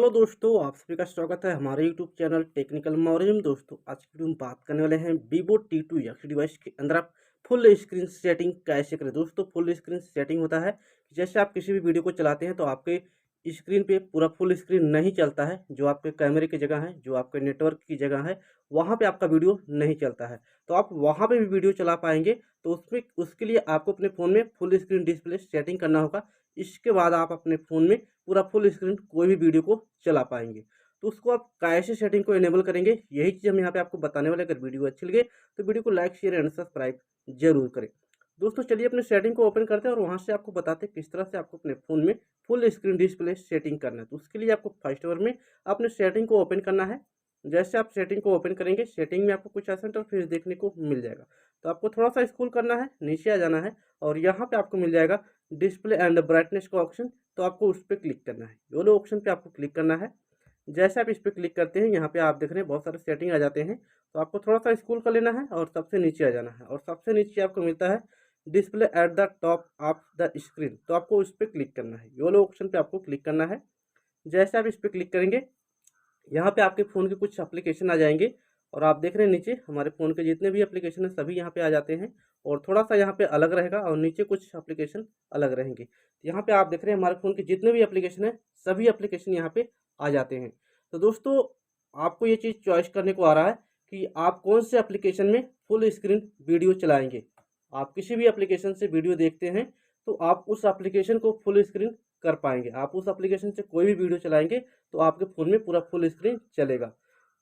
Hello दोस्तों, आप सभी का स्वागत है हमारे यूट्यूब चैनल टेक्निकल मॉर्निंग में। दोस्तों आज की वीडियो में बात करने वाले हैं Vivo T2 एक्स डिवाइस के अंदर आप फुल स्क्रीन सेटिंग कैसे करें। दोस्तों फुल स्क्रीन सेटिंग होता है कि जैसे आप किसी भी वीडियो को चलाते हैं तो आपके स्क्रीन पे पूरा फुल स्क्रीन नहीं चलता है, जो आपके कैमरे की जगह है, जो आपके नेटवर्क की जगह है, वहाँ पे आपका वीडियो नहीं चलता है। तो आप वहाँ पे भी वीडियो चला पाएंगे, तो उसमें उसके लिए आपको अपने फ़ोन में फुल स्क्रीन डिस्प्ले सेटिंग करना होगा। इसके बाद आप अपने फ़ोन में पूरा फुल स्क्रीन कोई भी वीडियो को चला पाएंगे। तो उसको आप कैसे सेटिंग को इनेबल करेंगे, यही चीज़ हम यहाँ पे आपको बताने वाले। अगर वीडियो अच्छी लगे तो वीडियो को लाइक शेयर एंड सब्सक्राइब जरूर करें। दोस्तों चलिए अपने सेटिंग को ओपन करते हैं और वहाँ से आपको बताते हैं किस तरह से आपको अपने फ़ोन में फुल स्क्रीन डिस्प्ले सेटिंग करना है। तो उसके लिए आपको फर्स्ट ओवर में अपने सेटिंग को ओपन करना है। जैसे आप सेटिंग को ओपन करेंगे, सेटिंग में आपको कुछ ऐसा इंटरफेस देखने को मिल जाएगा। तो आपको थोड़ा सा स्क्रॉल करना है, नीचे आ जाना है और यहाँ पे आपको मिल जाएगा डिस्प्ले एंड ब्राइटनेस का ऑप्शन। तो आपको उस पर क्लिक करना है, योलो ऑप्शन पे आपको क्लिक करना है। जैसे आप इस पर क्लिक करते हैं, यहाँ पे आप देख रहे हैं बहुत सारे सेटिंग आ जाते हैं। तो आपको थोड़ा सा स्क्रॉल कर लेना है और सबसे नीचे आ जाना है और सबसे नीचे आपको मिलता है display at the top of the screen. तो आपको उस पर क्लिक करना है, योलो ऑप्शन पे आपको क्लिक करना है। जैसे आप इस पर क्लिक करेंगे, यहाँ पे आपके फ़ोन के कुछ एप्लीकेशन आ जाएंगे और आप देख रहे हैं नीचे हमारे फ़ोन के जितने भी एप्लीकेशन हैं सभी यहाँ पे आ जाते हैं और थोड़ा सा यहाँ पे अलग रहेगा और नीचे कुछ एप्लीकेशन अलग रहेंगे। यहाँ पे आप देख रहे हैं हमारे फ़ोन के जितने भी एप्लीकेशन हैं सभी एप्लीकेशन यहाँ पे आ जाते हैं। तो दोस्तों आपको ये चीज़ चॉइस करने को आ रहा है कि आप कौन से एप्लीकेशन में फुल स्क्रीन वीडियो चलाएँगे। आप किसी भी एप्लीकेशन से वीडियो देखते हैं तो आप उस एप्लीकेशन को फुल स्क्रीन कर पाएँगे। आप उस एप्लीकेशन से कोई भी वीडियो चलाएँगे तो आपके फ़ोन में पूरा फुल स्क्रीन चलेगा।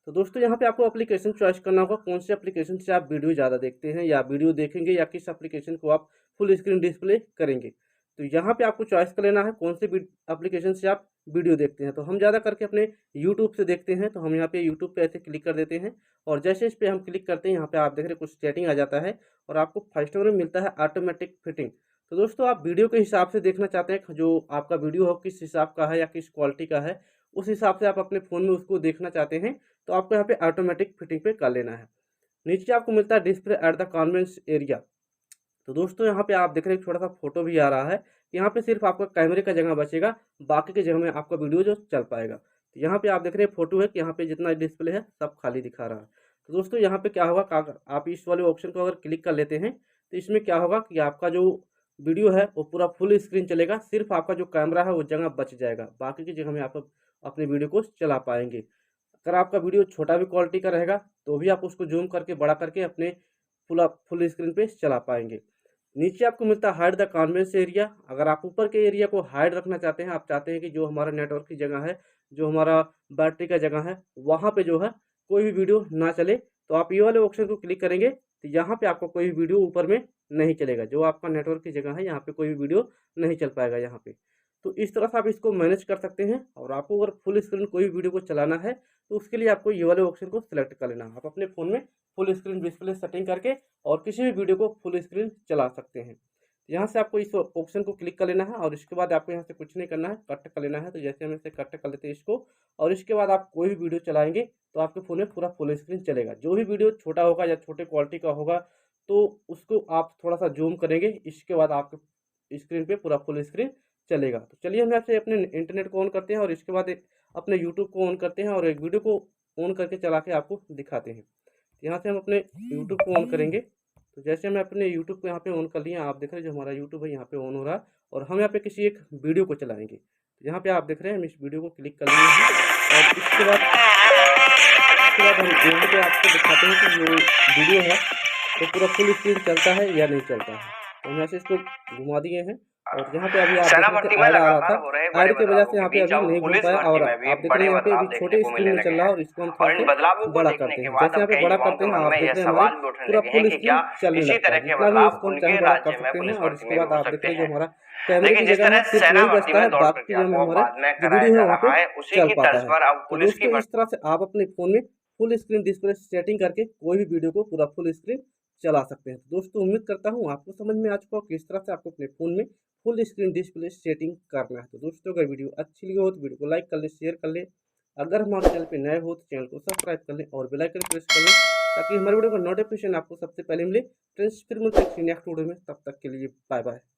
तो दोस्तों यहाँ पे आपको एप्लीकेशन चॉइस करना होगा, कौन से एप्लीकेशन से आप वीडियो ज़्यादा देखते हैं या वीडियो देखेंगे या किस एप्लीकेशन को आप फुल स्क्रीन डिस्प्ले करेंगे। तो यहाँ पे आपको चॉइस कर लेना है कौन से एप्लीकेशन से आप वीडियो देखते हैं। तो हम ज़्यादा करके अपने यूट्यूब से देखते हैं, तो हम यहाँ पे यूट्यूब पे ऐसे क्लिक कर देते हैं और जैसे इस पर हम क्लिक करते हैं यहाँ पे आप देख रहे हैं कुछ सेटिंग आ जाता है और आपको फर्स्ट में मिलता है ऑटोमेटिक फिटिंग। तो दोस्तों आप वीडियो के हिसाब से देखना चाहते हैं, जो आपका वीडियो हो किस हिसाब का है या किस क्वालिटी का है, उस हिसाब से आप अपने फ़ोन में उसको देखना चाहते हैं तो आपको यहाँ पे ऑटोमेटिक फिटिंग पे कर लेना है। नीचे आपको मिलता है display at the conveyance area. तो दोस्तों यहाँ पे आप देख रहे हैं छोटा सा फोटो भी आ रहा है। यहाँ पे सिर्फ आपका कैमरे का जगह बचेगा, बाकी की जगह में आपका वीडियो जो चल पाएगा। तो यहाँ पे आप देख रहे हैं फोटो है कि यहाँ पे जितना डिस्प्ले है सब खाली दिखा रहा है। तो दोस्तों यहाँ पे क्या होगा, आप इस वाले ऑप्शन को अगर क्लिक कर लेते हैं तो इसमें क्या होगा कि आपका जो वीडियो है वो पूरा फुल स्क्रीन चलेगा, सिर्फ आपका जो कैमरा है वो जगह बच जाएगा, बाकी की जगह में आप अपने वीडियो को चला पाएंगे। अगर आपका वीडियो छोटा भी क्वालिटी का रहेगा तो भी आप उसको जूम करके बड़ा करके अपने फुल स्क्रीन पे चला पाएंगे। नीचे आपको मिलता है हाइड द कॉन्वेंस एरिया। अगर आप ऊपर के एरिया को हाइड रखना चाहते हैं, आप चाहते हैं कि जो हमारा नेटवर्क की जगह है, जो हमारा बैटरी का जगह है, वहाँ पे जो है कोई भी वीडियो ना चले, तो आप ये वाले ऑप्शन को क्लिक करेंगे तो यहाँ पे आपको कोई भी वीडियो ऊपर में नहीं चलेगा। जो आपका नेटवर्क की जगह है यहाँ पे कोई भी वीडियो नहीं चल पाएगा यहाँ पे। तो इस तरह से आप इसको मैनेज कर सकते हैं और आपको अगर फुल स्क्रीन कोई वीडियो को चलाना है तो उसके लिए आपको ये वाले ऑप्शन को सिलेक्ट कर लेना है। आप अपने फ़ोन में फुल स्क्रीन डिस्प्ले सेटिंग करके और किसी भी वीडियो को फुल स्क्रीन चला सकते हैं। यहाँ से आपको इस ऑप्शन को क्लिक कर लेना है और इसके बाद आपको यहाँ से कुछ नहीं करना है, कट कर लेना है। तो जैसे हम इसे कट कर लेते हैं इसको, और इसके बाद आप कोई भी वीडियो चलाएंगे तो आपके फ़ोन में पूरा फुल स्क्रीन चलेगा। जो भी वीडियो छोटा होगा या छोटे क्वालिटी का होगा तो उसको आप थोड़ा सा जूम करेंगे, इसके बाद आपके स्क्रीन पे पूरा फुल स्क्रीन चलेगा। तो चलिए हम यहाँ से अपने इंटरनेट को ऑन करते हैं और इसके बाद अपने यूट्यूब को ऑन करते हैं और एक वीडियो को ऑन करके चला के आपको दिखाते हैं। यहाँ से हम अपने यूट्यूब को ऑन करेंगे। तो जैसे मैं अपने यूट्यूब को यहाँ पे ऑन कर लिया, आप देख रहे हैं जो हमारा यूट्यूब है यहाँ पे ऑन हो रहा है और हम यहाँ पे किसी एक वीडियो को चलाएंगे। तो यहाँ पे आप देख रहे हैं हम इस वीडियो को क्लिक कर लिए हैं और इसके बाद हम यहाँ पे आपको दिखाते हैं कि जो वीडियो है तो पूरा फुल स्क्रीन चलता है या नहीं चलता है। तो हम यहाँ से इसको घुमा दिए हैं और यहाँ पे अभी आप देख रहे थे ऐड आ रहा था, ऐड की वजह से यहाँ पे अभी नहीं घूम पाया और आप देख रहे हैं यहाँ पे अभी छोटे स्क्रीन में चल रहा है और इसको हम थोड़ा सा बड़ा करते हैं। जैसे यहाँ पे बड़ा करते हैं आप देख रहे हैं हमारे पूरा फुल स्क्रीन चलने लगता है, जितना भी इसको हम चाहे बड़ा कर सकते हैं। और इसके बाद आप देख रहे हैं जो हमारा कैमरे की जगह है सिर्फ वही बचता है, बाकी की जगह हमारा जो वीडियो है वहाँ पे चल पाता है। तो दोस्तों इस तरह से आप अपने फ़ोन में फुल स्क्रीन डिस्प्ले सेटिंग करके कोई भी वीडियो को पूरा फुल स्क्रीन चला सकते हैं। तो दोस्तों उम्मीद करता हूँ आपको समझ में आ चुका हो किस तरह से आपको अपने फ़ोन में फुल स्क्रीन डिस्प्ले सेटिंग करना है। तो दोस्तों अगर वीडियो अच्छी लगी हो तो वीडियो को लाइक कर लें, शेयर कर लें। अगर हमारे चैनल पे नए हो तो चैनल को सब्सक्राइब कर लें और बेल आइकन प्रेस कर लें ताकि हमारे वीडियो का नोटिफिकेशन आपको सबसे पहले मिले। फ्रेंड्स फिर मिलते हैं नेक्स्ट वीडियो में, तब तक के लिए बाय बाय।